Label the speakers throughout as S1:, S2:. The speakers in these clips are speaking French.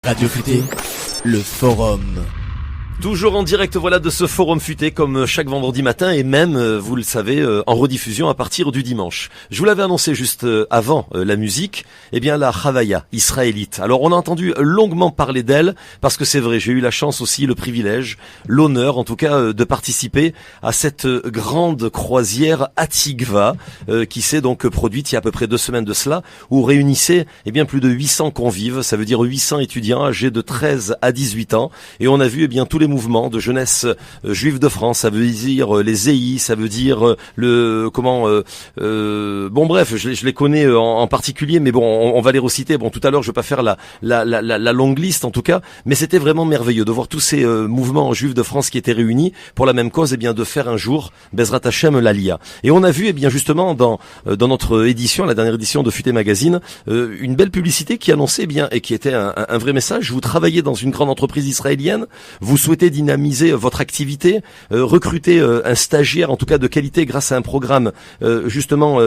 S1: Radio Futé, le forum.
S2: Toujours en direct, voilà, de ce forum futé comme chaque vendredi matin et même, vous le savez, en rediffusion à partir du dimanche. Je vous l'avais annoncé juste avant la musique, eh bien la Chavaya israélite. Alors on a entendu longuement parler d'elle parce que c'est vrai, j'ai eu la chance aussi, le privilège, l'honneur en tout cas de participer à cette grande croisière Hatikva qui s'est donc produite il y a à peu près 2 semaines de cela, où réunissait eh bien plus de 800 convives, ça veut dire 800 étudiants âgés de 13 à 18 ans et on a vu eh bien tous les mouvements de jeunesse juive de France, ça veut dire les EI, ça veut dire bon bref, je les connais en particulier, mais bon, on va les reciter. Bon, tout à l'heure, je vais pas faire la longue liste en tout cas, mais c'était vraiment merveilleux de voir tous ces mouvements juifs de France qui étaient réunis pour la même cause, eh bien de faire un jour Bezrat Hashem l'Aliyah. Et on a vu eh bien justement dans notre édition, la dernière édition de Futé Magazine, une belle publicité qui annonçait eh bien et qui était un vrai message. Vous travaillez dans une grande entreprise israélienne, vous souhaitez dynamiser votre activité, recruter un stagiaire en tout cas de qualité grâce à un programme justement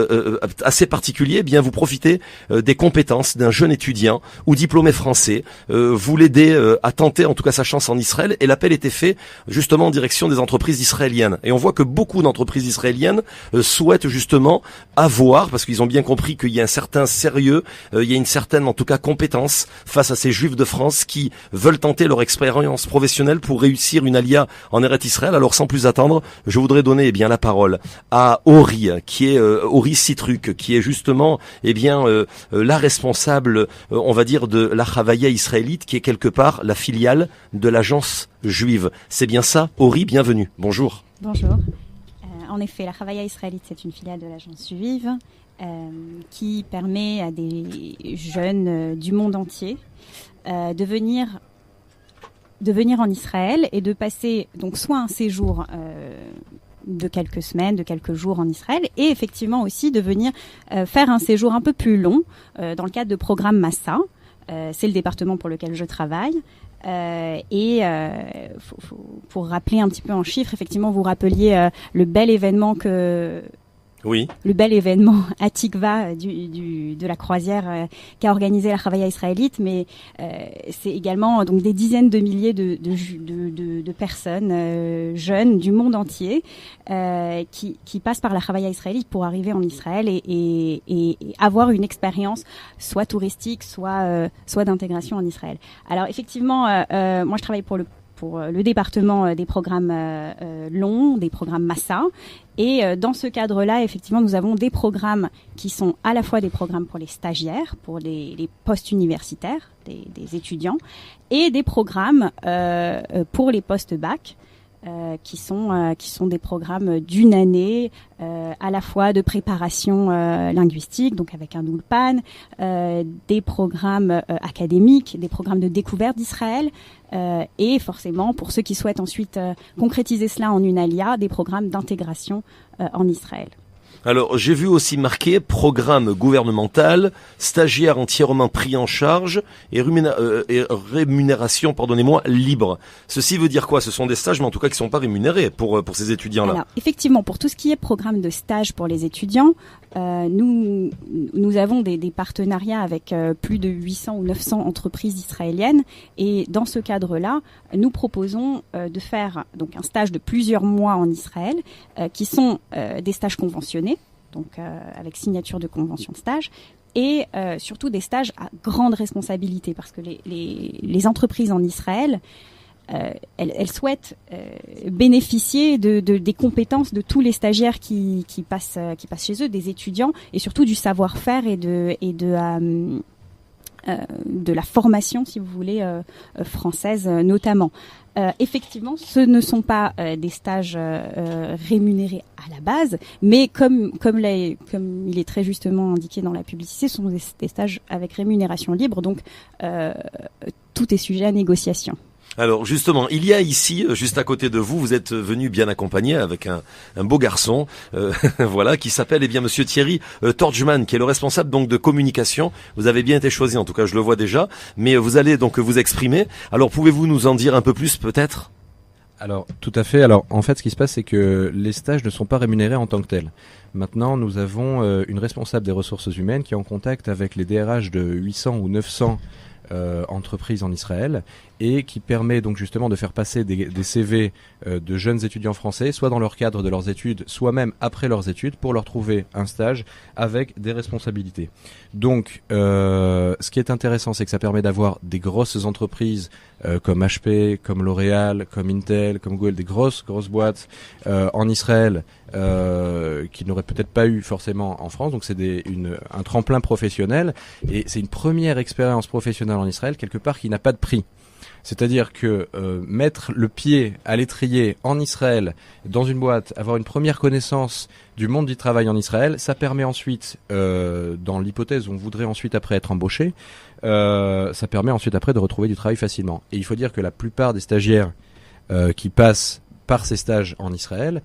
S2: assez particulier, eh bien vous profitez des compétences d'un jeune étudiant ou diplômé français, vous l'aidez à tenter en tout cas sa chance en Israël et l'appel était fait justement en direction des entreprises israéliennes. Et on voit que beaucoup d'entreprises israéliennes souhaitent justement avoir, parce qu'ils ont bien compris qu'il y a un certain sérieux, il y a une certaine en tout cas compétence face à ces juifs de France qui veulent tenter leur expérience professionnelle pour réussir une alia en Eretz Israël. Alors sans plus attendre, je voudrais donner eh bien la parole à Ori, qui est Ori Citruc, qui est justement eh bien la responsable, on va dire, de la Chavaya israélite, qui est quelque part la filiale de l'agence juive. C'est bien ça, Ori, bienvenue. Bonjour.
S3: Bonjour. En effet, la Chavaya israélite, c'est une filiale de l'agence juive qui permet à des jeunes du monde entier de venir en Israël et de passer donc soit un séjour de quelques semaines, de quelques jours en Israël, et effectivement aussi de venir faire un séjour un peu plus long dans le cadre de programme Massa. C'est le département pour lequel je travaille. Pour rappeler un petit peu en chiffres, effectivement, vous rappeliez le bel événement
S2: Oui.
S3: Le bel événement Hatikva de la croisière qu'a organisé la Chavaya israélite, mais c'est également donc des dizaines de milliers de personnes jeunes du monde entier qui passent par la Chavaya israélite pour arriver en Israël et avoir une expérience soit touristique, soit d'intégration en Israël. Alors effectivement, moi je travaille pour le département des programmes longs, des programmes Massa. Et dans ce cadre-là, effectivement, nous avons des programmes qui sont à la fois des programmes pour les stagiaires, pour les postes universitaires, des étudiants, et des programmes pour les postes bac, qui sont des programmes d'une année, à la fois de préparation linguistique, donc avec un ulpan, des programmes académiques, des programmes de découverte d'Israël, et forcément, pour ceux qui souhaitent ensuite concrétiser cela en une alia, des programmes d'intégration en Israël.
S2: Alors, j'ai vu aussi marqué programme gouvernemental, stagiaire entièrement pris en charge et rémunération, pardonnez-moi, libre. Ceci veut dire quoi? Ce sont des stages, mais en tout cas qui ne sont pas rémunérés pour ces étudiants-là.
S3: Alors, effectivement, pour tout ce qui est programme de stage pour les étudiants, nous avons des partenariats avec plus de 800 ou 900 entreprises israéliennes et dans ce cadre-là, nous proposons de faire donc un stage de plusieurs mois en Israël qui sont des stages conventionnés, donc avec signature de convention de stage, et surtout des stages à grande responsabilité parce que les entreprises en Israël elles souhaitent bénéficier des compétences de tous les stagiaires qui passent chez eux, des étudiants, et surtout du savoir-faire et de la formation, si vous voulez, française notamment. Effectivement, ce ne sont pas des stages rémunérés à la base, mais comme il est très justement indiqué dans la publicité, ce sont des stages avec rémunération libre, donc tout est sujet à négociation.
S2: Alors justement, il y a ici, juste à côté de vous, vous êtes venu bien accompagné avec un beau garçon, voilà, qui s'appelle eh bien Monsieur Thierry Torgman, qui est le responsable donc de communication. Vous avez bien été choisi, en tout cas je le vois déjà, mais vous allez donc vous exprimer. Alors pouvez-vous nous en dire un peu plus peut-être ?
S4: Alors tout à fait. Alors en fait, ce qui se passe, c'est que les stages ne sont pas rémunérés en tant que tels. Maintenant, nous avons une responsable des ressources humaines qui est en contact avec les DRH de 800 ou 900 entreprises en Israël et qui permet donc justement de faire passer des CV de jeunes étudiants français, soit dans leur cadre de leurs études, soit même après leurs études, pour leur trouver un stage avec des responsabilités. Donc, ce qui est intéressant, c'est que ça permet d'avoir des grosses entreprises comme HP, comme L'Oréal, comme Intel, comme Google, des grosses boîtes en Israël qui n'auraient peut-être pas eu forcément en France. Donc, c'est un tremplin professionnel et c'est une première expérience professionnelle en Israël, quelque part qui n'a pas de prix. C'est-à-dire que mettre le pied à l'étrier en Israël, dans une boîte, avoir une première connaissance du monde du travail en Israël, ça permet ensuite, dans l'hypothèse où on voudrait ensuite après être embauché, ça permet ensuite après de retrouver du travail facilement. Et il faut dire que la plupart des stagiaires qui passent par ces stages en Israël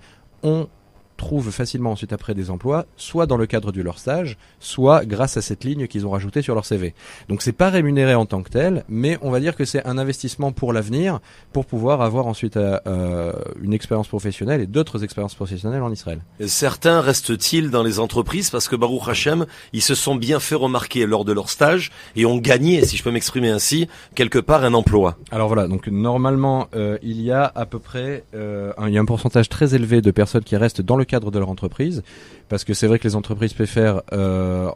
S4: trouvent facilement ensuite après des emplois, soit dans le cadre de leur stage, soit grâce à cette ligne qu'ils ont rajoutée sur leur CV. Donc c'est pas rémunéré en tant que tel, mais on va dire que c'est un investissement pour l'avenir, pour pouvoir avoir ensuite une expérience professionnelle et d'autres expériences professionnelles en Israël.
S2: Certains restent-ils dans les entreprises parce que Baruch Hashem, ils se sont bien fait remarquer lors de leur stage et ont gagné, si je peux m'exprimer ainsi, quelque part un emploi.
S4: Alors voilà, donc normalement il y a à peu près il y a un pourcentage très élevé de personnes qui restent dans le cadre de leur entreprise, parce que c'est vrai que les entreprises préfèrent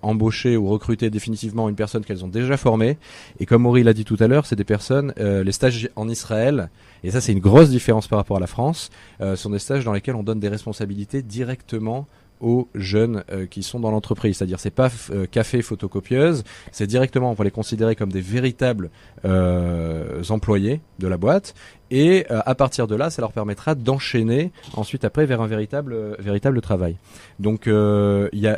S4: embaucher ou recruter définitivement une personne qu'elles ont déjà formée, et comme Ori l'a dit tout à l'heure, c'est des personnes, les stages en Israël, et ça c'est une grosse différence par rapport à la France, sont des stages dans lesquels on donne des responsabilités directement aux jeunes qui sont dans l'entreprise, c'est-à-dire c'est pas café photocopieuse, c'est directement, on va les considérer comme des véritables employés de la boîte, et à partir de là, ça leur permettra d'enchaîner ensuite après vers un véritable travail. Donc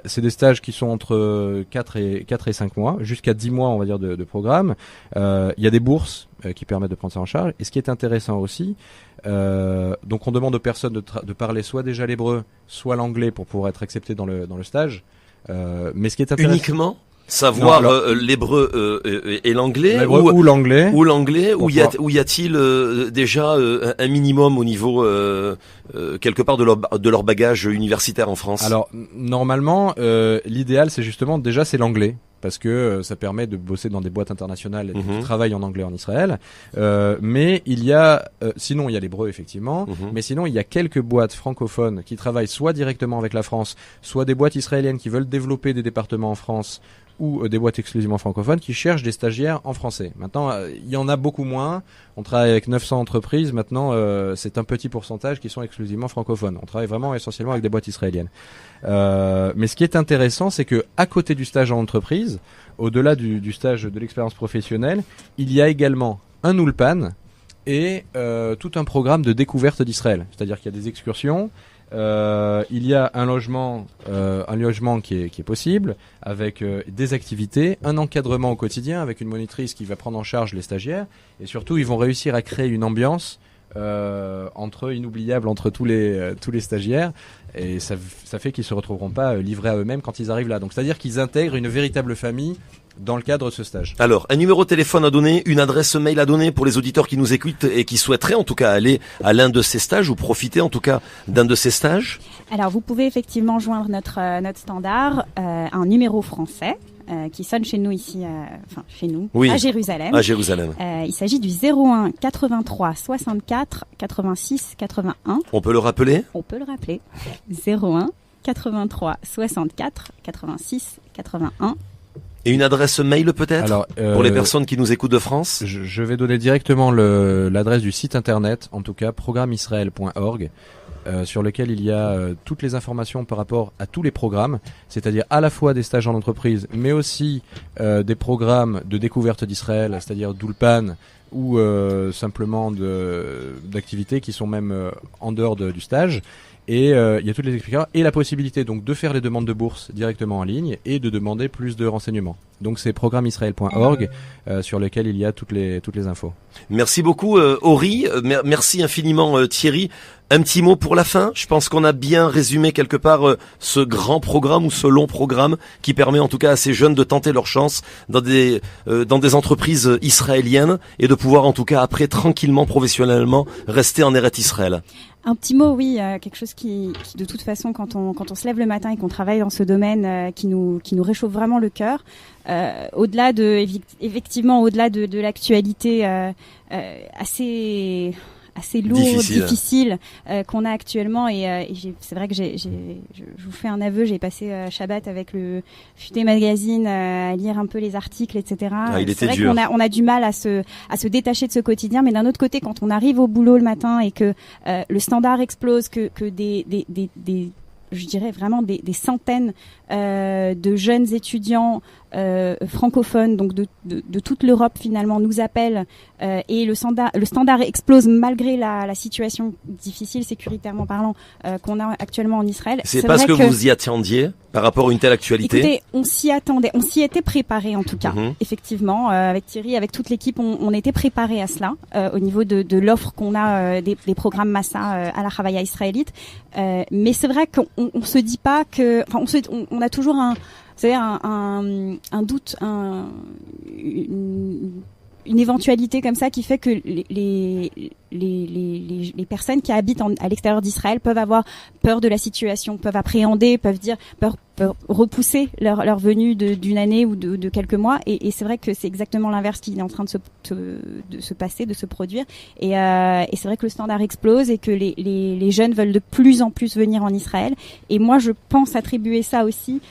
S4: c'est des stages qui sont entre 4 et 5 mois, jusqu'à 10 mois on va dire de programme. Il y a des bourses qui permettent de prendre ça en charge, et ce qui est intéressant aussi, donc on demande aux personnes de parler soit déjà l'hébreu, soit l'anglais pour pouvoir être accepté dans le stage. Mais ce qui est intéressant,
S2: uniquement savoir l'hébreu et l'anglais,
S4: ou l'anglais,
S2: ou y a-t-il déjà un minimum au niveau quelque part de leur bagage universitaire en France?
S4: Alors normalement, l'idéal c'est justement déjà c'est l'anglais. Parce que ça permet de bosser dans des boîtes internationales qui travaillent en anglais en Israël. Mais il y a, sinon il y a l'hébreu effectivement, mais sinon il y a quelques boîtes francophones qui travaillent soit directement avec la France, soit des boîtes israéliennes qui veulent développer des départements en France, ou des boîtes exclusivement francophones qui cherchent des stagiaires en français. Maintenant, il y en a beaucoup moins. On travaille avec 900 entreprises. Maintenant, c'est un petit pourcentage qui sont exclusivement francophones. On travaille vraiment essentiellement avec des boîtes israéliennes. Mais ce qui est intéressant, c'est que à côté du stage en entreprise, au-delà du stage de l'expérience professionnelle, il y a également un ulpan et tout un programme de découverte d'Israël. C'est-à-dire qu'il y a des excursions. Il y a un logement qui est possible avec des activités, un encadrement au quotidien avec une monitrice qui va prendre en charge les stagiaires, et surtout ils vont réussir à créer une ambiance inoubliable entre tous les stagiaires, et ça fait qu'ils se retrouveront pas livrés à eux-mêmes quand ils arrivent là. Donc c'est-à-dire qu'ils intègrent une véritable famille dans le cadre de ce stage.
S2: Alors, un numéro de téléphone à donner, une adresse mail à donner pour les auditeurs qui nous écoutent et qui souhaiteraient en tout cas aller à l'un de ces stages ou profiter en tout cas d'un de ces stages.
S3: Alors, vous pouvez effectivement joindre notre standard, un numéro français qui sonne chez nous ici, chez nous,
S2: oui,
S3: à Jérusalem.
S2: À Jérusalem.
S3: Il s'agit du 01 83 64 86 81.
S2: On peut le rappeler ?
S3: On peut le rappeler. 01 83 64 86 81.
S2: Et une adresse mail peut-être? Alors, pour les personnes qui nous écoutent de France?
S4: Je vais donner directement l'adresse du site internet, en tout cas programmeisraël.org, sur lequel il y a toutes les informations par rapport à tous les programmes, c'est-à-dire à la fois des stages en entreprise, mais aussi des programmes de découverte d'Israël, c'est-à-dire d'Ulpan, ou simplement d'activités qui sont même en dehors du stage. Et il y a toutes les explications et la possibilité donc de faire les demandes de bourse directement en ligne et de demander plus de renseignements. Donc c'est programmeisraël.org sur lequel il y a toutes les infos.
S2: Merci beaucoup Ori, merci infiniment Thierry. Un petit mot pour la fin. Je pense qu'on a bien résumé quelque part ce grand programme ou ce long programme qui permet en tout cas à ces jeunes de tenter leur chance dans des entreprises israéliennes et de pouvoir en tout cas après tranquillement, professionnellement rester en Eretz Israël.
S3: Un petit mot, oui, quelque chose qui de toute façon, quand on se lève le matin et qu'on travaille dans ce domaine, qui nous réchauffe vraiment le cœur. Au-delà effectivement, au-delà de l'actualité assez lourde, difficile qu'on a actuellement, et c'est vrai que je vous fais un aveu, j'ai passé Shabbat avec le Futé Magazine à lire un peu les articles, etc. C'est vrai qu'on a du mal à se détacher de ce quotidien, mais d'un autre côté, quand on arrive au boulot le matin et que le standard explose, que des je dirais vraiment des centaines de jeunes étudiants francophones, donc de toute l'Europe finalement, nous appellent, et le standard explose malgré la situation difficile sécuritairement parlant qu'on a actuellement en Israël.
S2: C'est parce que vous y attendiez par rapport à une telle actualité?
S3: Écoutez, on s'y attendait, on s'y était préparé en tout cas. Effectivement, avec Thierry, avec toute l'équipe, on était préparé à cela au niveau de l'offre qu'on a des programmes Massa à la Chavaya israélite. Mais c'est vrai qu'on se dit pas que, enfin, on a toujours un doute, une éventualité comme ça qui fait que les personnes qui habitent à l'extérieur d'Israël peuvent avoir peur de la situation, peuvent appréhender, peuvent repousser leur venue d'une année ou de quelques mois, et c'est vrai que c'est exactement l'inverse qui est en train de se passer, de se produire, et c'est vrai que le standard explose et que les jeunes veulent de plus en plus venir en Israël, et moi je pense attribuer ça aussi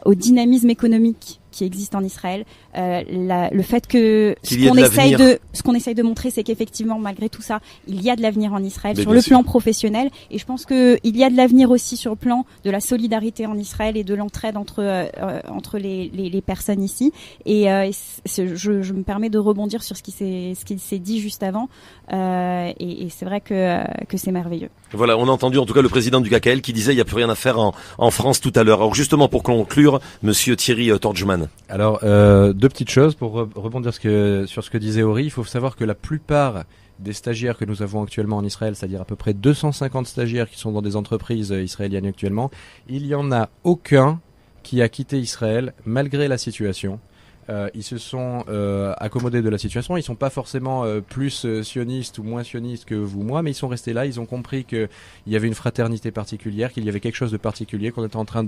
S3: au dynamisme économique qui existe en Israël, le fait que ce qu'on essaye de montrer, c'est qu'effectivement malgré tout ça, il y a de l'avenir en Israël sur le plan professionnel, et je pense que il y a de l'avenir aussi sur le plan de la solidarité en Israël et de l'entraide entre les personnes ici, et je me permets de rebondir sur ce qui s'est dit juste avant, et c'est vrai que c'est merveilleux.
S2: Voilà, on a entendu en tout cas le président du KKL qui disait il n'y a plus rien à faire en France tout à l'heure. Alors justement, pour conclure, monsieur Thierry Torjman.
S4: Alors, deux petites choses pour rebondir sur ce que disait Ori. Il faut savoir que la plupart des stagiaires que nous avons actuellement en Israël, c'est-à-dire à peu près 250 stagiaires qui sont dans des entreprises israéliennes actuellement, il n'y en a aucun qui a quitté Israël malgré la situation. Ils se sont accommodés de la situation. Ils sont pas forcément plus sionistes ou moins sionistes que vous, moi, mais ils sont restés là. Ils ont compris qu'il y avait une fraternité particulière, qu'il y avait quelque chose de particulier, qu'on était en train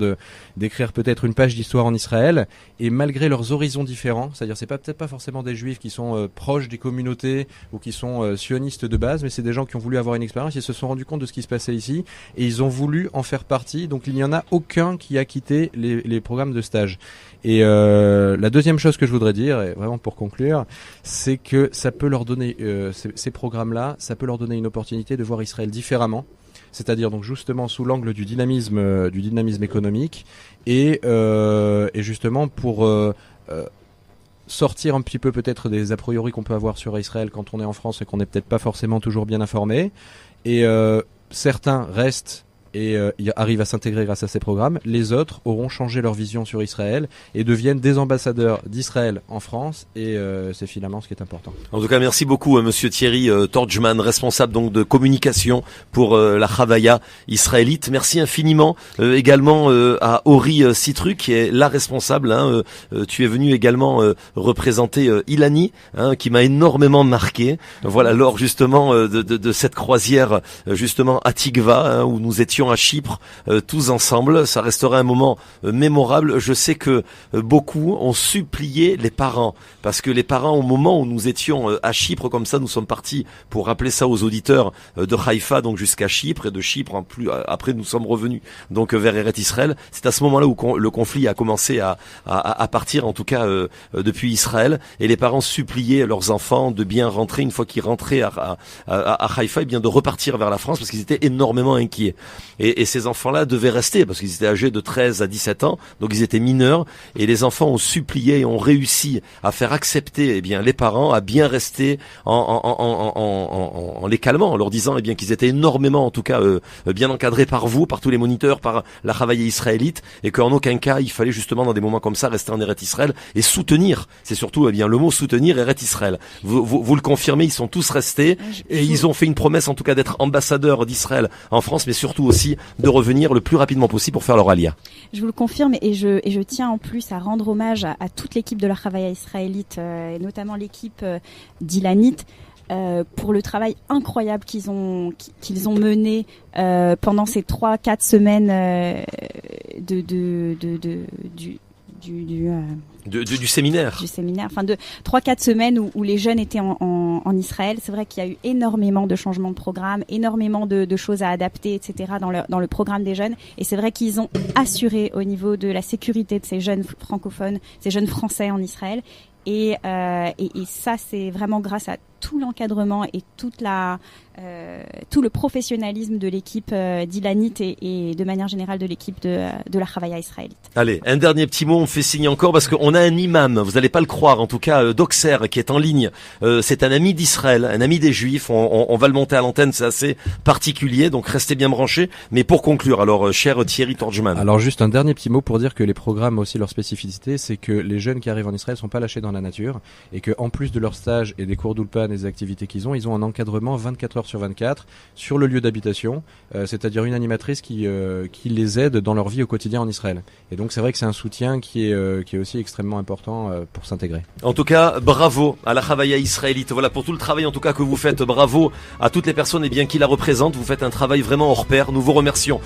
S4: d'écrire peut-être une page d'histoire en Israël. Et malgré leurs horizons différents, c'est-à-dire c'est peut-être pas forcément des juifs qui sont proches des communautés ou qui sont sionistes de base, mais c'est des gens qui ont voulu avoir une expérience. Ils se sont rendus compte de ce qui se passait ici et ils ont voulu en faire partie. Donc il n'y en a aucun qui a quitté les programmes de stage. Et la deuxième chose que je voudrais dire, et vraiment pour conclure, c'est que ça peut leur donner ces programmes-là, ça peut leur donner une opportunité de voir Israël différemment, c'est-à-dire donc justement sous l'angle du dynamisme économique, et justement pour sortir un petit peu peut-être des a priori qu'on peut avoir sur Israël quand on est en France et qu'on n'est peut-être pas forcément toujours bien informé. Et certains restent et arrivent à s'intégrer grâce à ces programmes. Les autres auront changé leur vision sur Israël et deviennent des ambassadeurs d'Israël en France, et c'est finalement ce qui est important.
S2: En tout cas, merci beaucoup monsieur Thierry Torjman, responsable donc de communication pour la Chavaya israélite. Merci infiniment également à Ori Citru qui est la responsable. Tu es venu également représenter Ilani, qui m'a énormément marqué. Voilà, lors justement de cette croisière justement à Tikva, où nous étions à Chypre tous ensemble. Ça restera un moment mémorable. Je sais que beaucoup ont supplié les parents, parce que les parents, au moment où nous étions à Chypre, comme ça nous sommes partis pour rappeler ça aux auditeurs de Haïfa, donc jusqu'à Chypre, et de Chypre après nous sommes revenus donc vers Eret Israël. C'est à ce moment-là où le conflit a commencé à partir, en tout cas depuis Israël, et les parents suppliaient leurs enfants de bien rentrer une fois qu'ils rentraient à Haïfa, et bien de repartir vers la France, parce qu'ils étaient énormément inquiets. Et ces enfants-là devaient rester, parce qu'ils étaient âgés de 13 à 17 ans, donc ils étaient mineurs, et les enfants ont supplié et ont réussi à faire accepter les parents à bien rester en les calmant, en leur disant qu'ils étaient énormément, en tout cas bien encadrés par vous, par tous les moniteurs, par la Chavaya israélite, et qu'en aucun cas il fallait justement dans des moments comme ça rester en Eret Israël et soutenir. C'est surtout le mot soutenir, Eret Israël. Vous le confirmez, ils sont tous restés, et ils ont fait une promesse en tout cas d'être ambassadeurs d'Israël en France, mais surtout aussi de revenir le plus rapidement possible pour faire leur alia.
S3: Je vous le confirme, et je tiens en plus à rendre hommage à toute l'équipe de la Chavaya israélite, et notamment l'équipe d'Ilanit. pour le travail incroyable qu'ils ont mené pendant ces 3-4 semaines
S2: du séminaire.
S3: Du séminaire, enfin de 3-4 semaines où les jeunes étaient en Israël. C'est vrai qu'il y a eu énormément de changements de programme, énormément de choses à adapter, etc. dans le programme des jeunes. Et c'est vrai qu'ils ont assuré au niveau de la sécurité de ces jeunes francophones, ces jeunes français en Israël. Et ça, c'est vraiment grâce à tout l'encadrement et tout le professionnalisme de l'équipe d'Ilanit et de manière générale de l'équipe de la Chavaya israélite.
S2: Allez, un dernier petit mot, on fait signe encore parce qu'on a un imam, vous n'allez pas le croire, en tout cas d'Auxerre qui est en ligne. C'est un ami d'Israël, un ami des Juifs. On va le monter à l'antenne, c'est assez particulier, donc restez bien branchés. Mais pour conclure, alors cher Thierry Torgeman.
S4: Alors juste un dernier petit mot pour dire que les programmes ont aussi leur spécificité, c'est que les jeunes qui arrivent en Israël sont pas lâchés dans la nature et que en plus de leur stage et des cours d'Ulpan et des activités qu'ils ont un encadrement 24 heures sur 24 sur le lieu d'habitation, c'est-à-dire une animatrice qui les aide dans leur vie au quotidien en Israël. Et donc c'est vrai que c'est un soutien qui est aussi extrêmement important pour s'intégrer.
S2: En tout cas, bravo à la Chavaya israélite. Voilà pour tout le travail en tout cas que vous faites. Bravo à toutes les personnes qui la représentent. Vous faites un travail vraiment hors pair. Nous vous remercions.